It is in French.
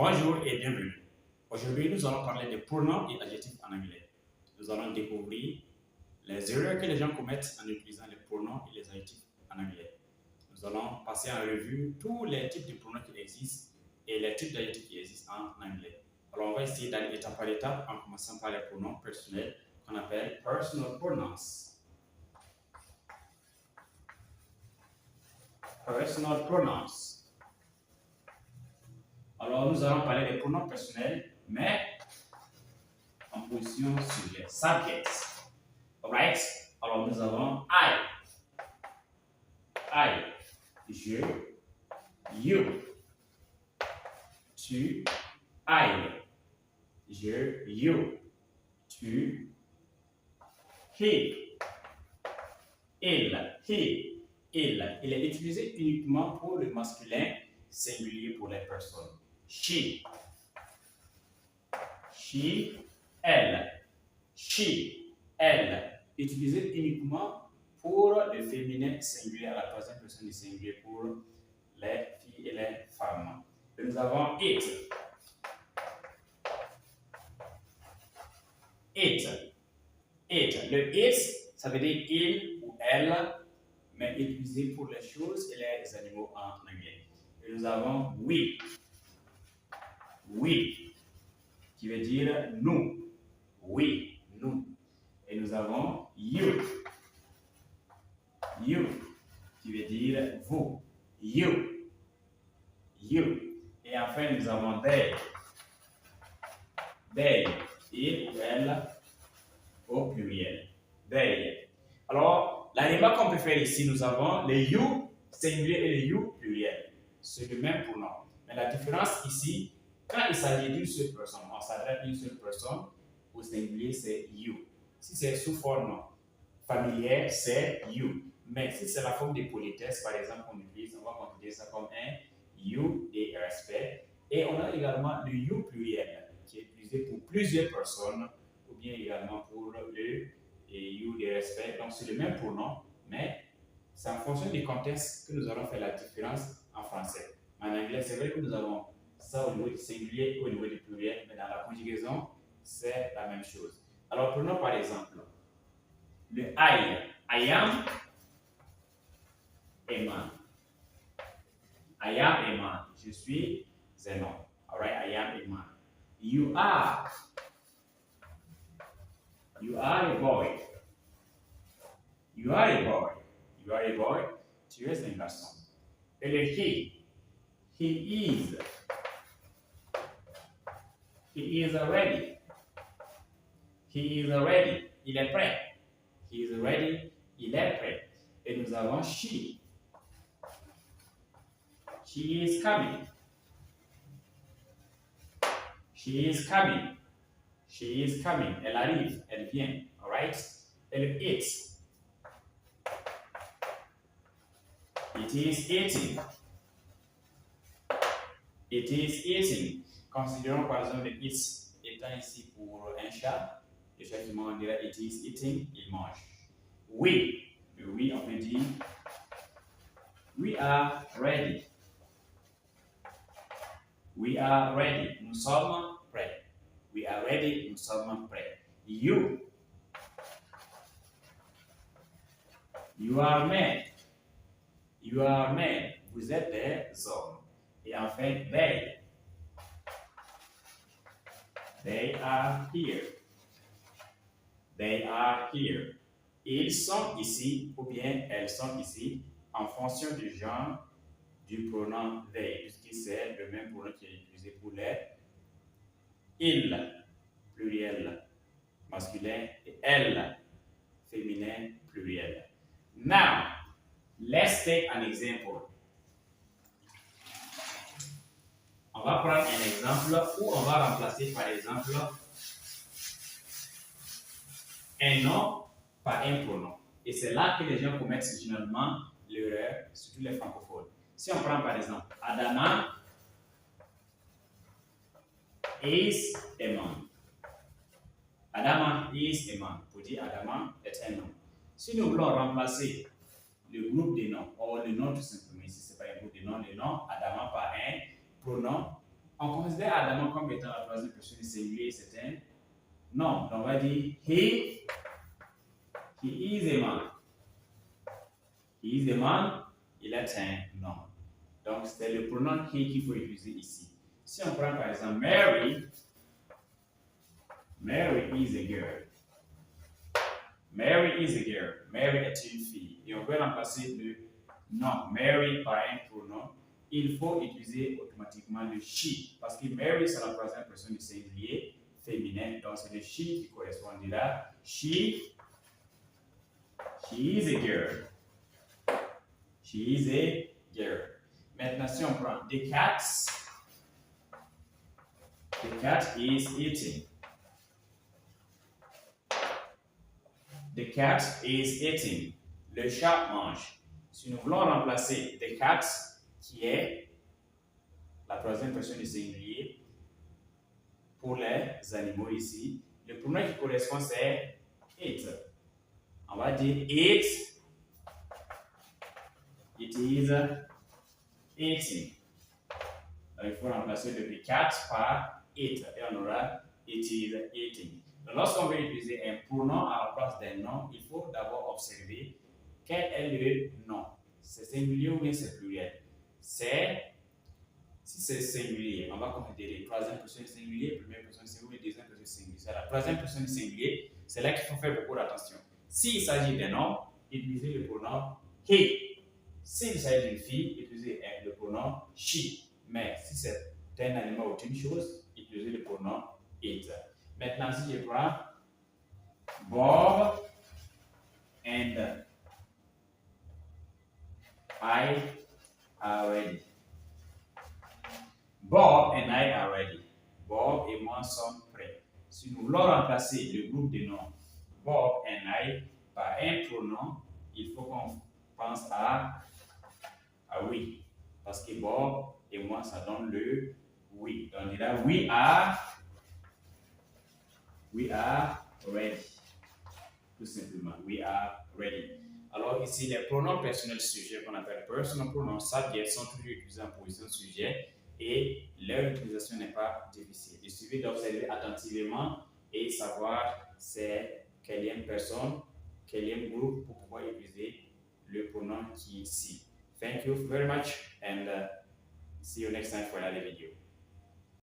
Bonjour et bienvenue. Aujourd'hui, nous allons parler des pronoms et adjectifs en anglais. Nous allons découvrir les erreurs que les gens commettent en utilisant les pronoms et les adjectifs en anglais. Nous allons passer en revue tous les types de pronoms qui existent et les types d'adjectifs qui existent en anglais. Alors, on va essayer d'aller étape par étape en commençant par les pronoms personnels qu'on appelle personal pronouns. Personal pronouns. Alors, nous allons parler des pronoms personnels, mais en position sur les subjects. Alright? Alors, nous avons I, je, you, tu, I, je, you, tu, he, il, he, il. Il est utilisé uniquement pour le masculin singulier pour les personnes. She, elle, elle. Utilisé uniquement pour le féminin singulier à la troisième personne du singulier pour les filles et les femmes. Et nous avons it. Le it, ça veut dire il ou elle, mais utilisé pour les choses et les animaux en anglais. Et nous avons we, qui veut dire nous. Oui, nous. Et nous avons you, qui veut dire vous. You. Et enfin, nous avons they, il ou elle au pluriel. They. Alors, la remarque qu'on peut faire ici, nous avons les you singulier et les you pluriel. C'est le même pronom. Mais la différence ici, quand il s'agit d'une seule personne, on s'adresse à une seule personne, au singulier, c'est you. Si c'est sous forme familière, c'est you. Mais si c'est la forme de politesse, par exemple, on va considérer ça comme un you et respect. Et on a également le you pluriel, qui est utilisé pour plusieurs personnes, ou bien également pour le you de respect. Donc, c'est le même pronom, mais c'est en fonction du contexte que nous allons faire la différence en français. En anglais, c'est vrai que nous avons ça au niveau du singulier et au niveau du pluriel, mais dans la conjugaison, c'est la même chose. Alors, prenons par exemple le I am a man. I am a man. Je suis un homme. Alright, I am a man. You are a boy. You are a boy. Tu es un garçon. Et le he is. He is ready. Il est prêt. He is ready. Il est prêt. Et nous avons she. She is coming. Elle arrive. Elle vient. Alright? Et le it. It is eating. Considérons par exemple le it étant ici pour un chat. Effectivement, on dirait it is eating, il mange. We, on peut dire we are ready. Nous sommes prêts. We are ready, nous sommes prêts. You are men. Vous êtes des hommes. Et enfin, they are here. Ils sont ici ou bien elles sont ici en fonction du genre du pronom they, puisque c'est le même pronom qui est utilisé pour les il, pluriel, masculin, et elle, féminin, pluriel. Now, let's take an example. On va prendre un exemple où on va remplacer par exemple un nom par un pronom. Et c'est là que les gens commettent généralement l'erreur, surtout les francophones. Si on prend par exemple Adama is a man. Adama is a man. Pour dire Adama est un homme. Si nous voulons remplacer le groupe des noms, ou le nom tout simplement, si ce n'est pas un groupe de noms, le nom Adama par un pronom On considère Adam comme étant la troisième personne du singulier, c'est un nom. Donc, on va dire he is a man. He is a man, il est un nom. Donc, c'est le pronom he qu'il faut utiliser ici. Si on prend par exemple Mary is a girl. Mary is a girl. Mary est une fille. Et on veut remplacer le nom Mary par un pronom. Il faut utiliser automatiquement le she. Parce que Mary, c'est la troisième personne du singulier féminin. Donc, c'est le she qui correspondra. She is a girl. She is a girl. Maintenant, si on prend the cat is eating. The cat is eating. Le chat mange. Si nous voulons remplacer the cat, qui est la troisième personne du singulier, pour les animaux ici, le pronom qui correspond c'est it. On va dire it is eating. Donc, il faut remplacer le cat par it et on aura it is eating. Donc, lorsqu'on veut utiliser un pronom à la place d'un nom, il faut d'abord observer quel est le nom. C'est singulier ou bien c'est pluriel. Si c'est singulier, on va considérer troisième personne singulier, première personne singulier, deuxième personne singulier. C'est la troisième personne singulier, c'est là qu'il faut faire beaucoup d'attention. S'il s'agit d'un homme, utilisez le pronom he. S'il s'agit d'une fille, utilisez le pronom she. Mais si c'est un animal ou une chose, utilisez le pronom it. Maintenant, si je prends Bob and I are ready. Bob and I are ready. Bob et moi sommes prêts. Si nous voulons remplacer le groupe de noms Bob and I par un pronom, il faut qu'on pense à oui. Parce que Bob et moi, ça donne le oui. Donc, on dira we are ready. Tout simplement, we are ready. Alors ici, les pronoms personnels sujets qu'on appelle personal pronouns subjects sont toujours utilisés en position sujet et leur utilisation n'est pas difficile. Il suffit d'observer attentivement et savoir c'est quelle personne, quel groupe pour pouvoir utiliser le pronom qui est ici. Thank you very much and see you next time for another video.